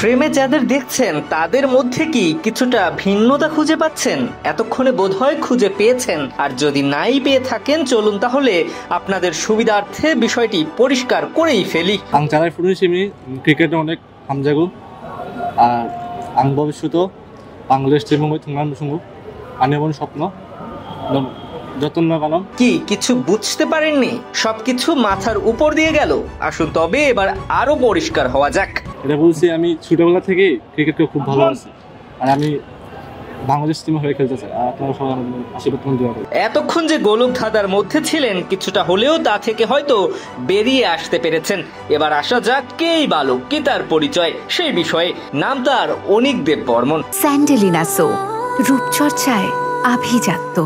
ফ্রেমে যাদের দেখছেন তাদের মধ্যে কি কিছুটা ভিন্নতা খুঁজে পাচ্ছেন? এতক্ষণে বোধহয় খুঁজে পেয়েছেন, আর যদি নাই পেয়ে থাকেন চলুন তাহলে আপনাদের সুবিধার্থে বিষয়টি পরিষ্কার করেই ফেলি। ang jaray furin simi cricket onek hamjago আর ang ভবিষ্যৎ বাংলাদেশ টিমে থুঙ্গান মুসুঙ্গু আনিবন স্বপ্ন যতন গালাম। কি কিছু বুঝতে পারেননি? সবকিছু মাথার উপর দিয়ে গেল। আসুন তবে এবার আরো পরিষ্কার হওয়া যাক। এটা বলছি আমি ছোটবেলা থেকে ক্রিকেটকে খুব ভালোবাসি, আর আমি বাংলাদেশ টিমে হয়ে খেলতে চাই। আর আপনারা সবাই আশীর্বাদ দোয়া করুন। এতক্ষণ যে গোলক ধাঁধার মধ্যে ছিলেন কিছুটা হলেও তা থেকে হয়তো বেরিয়ে আসতে পেরেছেন। এবার আসা যাক কেই বালক, কি তার পরিচয় সেই বিষয়ে। নাম তার অনিক দেব বর্মন। স্যান্ডেলিনা সো, রূপচর্চায় আভিজাত্য।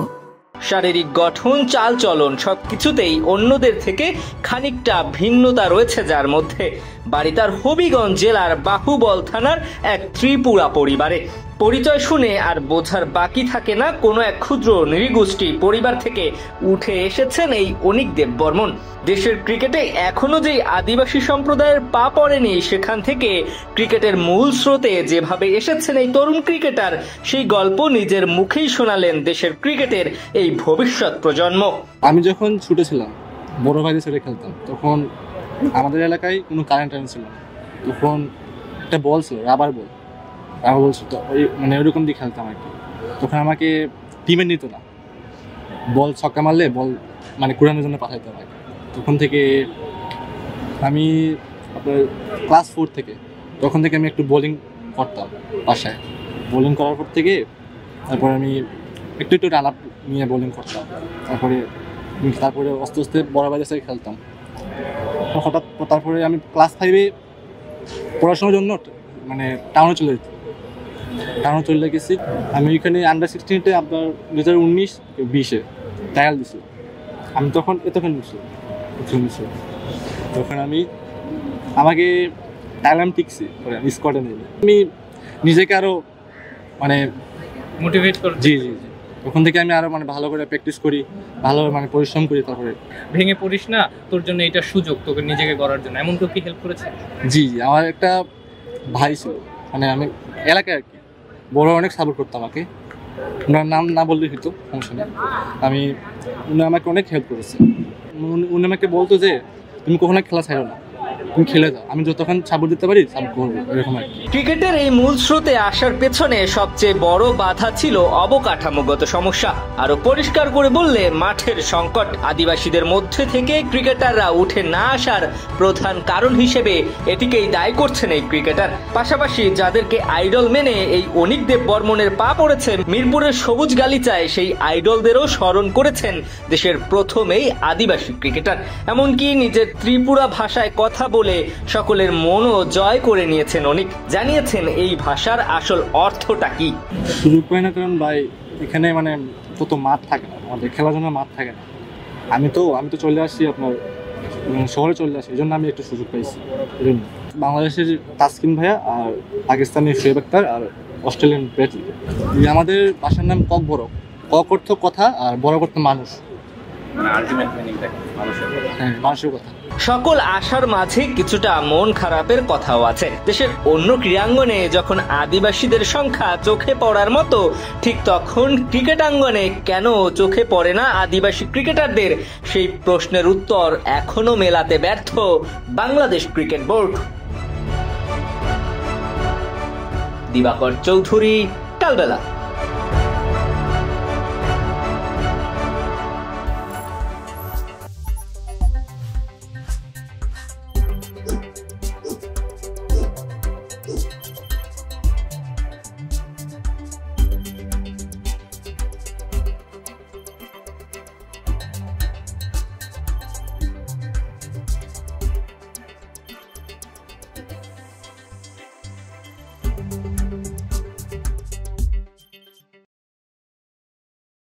শারীরিক গঠন, চালচলন সবকিছুতেই অন্যদের থেকে খানিকটা ভিন্নতা রয়েছে যার মধ্যে। বাড়ি তার হবিগঞ্জ জেলার বাহুবল থানার এক ত্রিপুরা পরিবারে। পরিচয় শুনে আর বোঝার বাকি থাকে না কোনো এক ক্ষুদ্র নৃগোষ্ঠী পরিবার থেকে উঠে এসেছেন এই অনিক দেব বর্মন। দেশের ক্রিকেটে এখনো যেই আদিবাসী সম্প্রদায়ের পা পড়েনি, সেখান থেকে ক্রিকেটের মূল স্রোতে যেভাবে এসেছেন এই তরুণ ক্রিকেটার, সেই গল্প নিজের মুখেই শোনালেন দেশের ক্রিকেটের এই ভবিষ্যৎ প্রজন্ম। আমি যখন ছোট ছিলাম, বড় ভাইদের সাথে খেলতাম, তখন আমাদের এলাকায় কোনো কারেন্ট ছিল না। তখন একটা বল ছিল, রাবার বল ছিল, ওই মানে ওইরকম দিয়ে খেলতাম আর কি। তখন আমাকে টিমে নিত না, বল ছক্কা মারলে বল মানে কুড়ানোর জন্য পাঠাইতে হয়। তখন থেকে আমি আপনার ক্লাস 4 থেকে তখন থেকে আমি একটু বোলিং করতাম বাসায়। বোলিং করার পর থেকে তারপরে আমি একটু রান আপ নিয়ে বোলিং করতাম। তারপরে আস্তে আস্তে বড় ভাইদের সাথে খেলতাম। হঠাৎ তারপরে আমি ক্লাস 5-এ পড়াশোনার জন্য মানে টাউনে চলে গেছি। আমি ওইখানে আন্ডার 16-তে আপনার 2019-20-এ ট্রায়াল দিছি। আমি তখন নিচ্ছি তখন আমাকে ট্যালেন্ট টিকছি স্কোয়াডে নেই। আমি নিজেকে আরও মানে মোটিভেট করি। জি তখন থেকে আমি আরও মানে ভালো করে প্র্যাকটিস করি, ভালো মানে পরিশ্রম করি। তারপরে ভেঙে পড়িস না, তোর জন্য এটা সুযোগ তোকে নিজেকে গড়ার জন্য। এমন কেউ কি হেল্প করেছে? জি আমার একটা ভাই ছিল, মানে আমি এলাকায় আর কি বড় অনেক সাপোর্ট করতো আমাকে। ওনার নাম না বললেই হতো, সমস্যা নেই। উনি আমাকে অনেক হেল্প করেছে। উনি আমাকে বলতো যে তুমি কখনো খেলা ছাড়ো না, তুমি খেলে যাও, আমি যতক্ষণ সাপোর্ট দিতে পারি সাপোর্ট করবো, এরকম আর কি। ক্রিকেটের এই মূল স্রোতে আসার পেছনে সবচেয়ে বড় বাধা ছিল অবকাঠামোগত সমস্যা। আরো পরিষ্কার করে বললে মাঠের সংকট। আদিবাসীদের মধ্যে থেকে ক্রিকেটাররা উঠে না আসার প্রধান কারণ হিসেবে এটিকেই দায়ী করছেন এই ক্রিকেটার। পাশাপাশি যাদেরকে আইডল মেনে এই অনিক দেব বর্মনের পা পড়েছে মিরপুরের সবুজ গালিচায়, সেই আইডলদেরও স্মরণ করেছেন দেশের প্রথম এই আদিবাসী ক্রিকেটার। এমনকি নিজের ত্রিপুরা ভাষায় কথা বলে সকলের মনও জয় করে নিয়েছেন অনিক। জানিয়েছেন এই ভাষার আসল অর্থটা কি। সুযোগ পাই না কারণ ভাই এখানে মানে তত মাঠ থাকে না, আমাদের খেলার জন্য মাঠ থাকে না। আমি তো চলে আসছি আপনার শহরে চলে আসি, এই জন্য আমি একটু সুযোগ পাইছি। বাংলাদেশের তাসকিন ভাইয়া আর পাকিস্তানি শোয়েব আক্তার আর অস্ট্রেলিয়ান ব্রেটলি। আমাদের ভাষার নাম কক বড়। কক অর্থ কথা আর বড় অর্থ মানুষ, মানুষের কথা। সকল আশার মাঝে কিছুটা মন খারাপের কথাও আছে। দেশের অন্য ক্রীড়াঙ্গনে যখন আদিবাসীদের সংখ্যা চোখে পড়ার মতো, ঠিক তখন ক্রিকেটাঙ্গনে কেন চোখে পড়ে না আদিবাসী ক্রিকেটারদের, সেই প্রশ্নের উত্তর এখনো মেলাতে ব্যর্থ বাংলাদেশ ক্রিকেট বোর্ড। দিবাকর চৌধুরী, কালবেলা।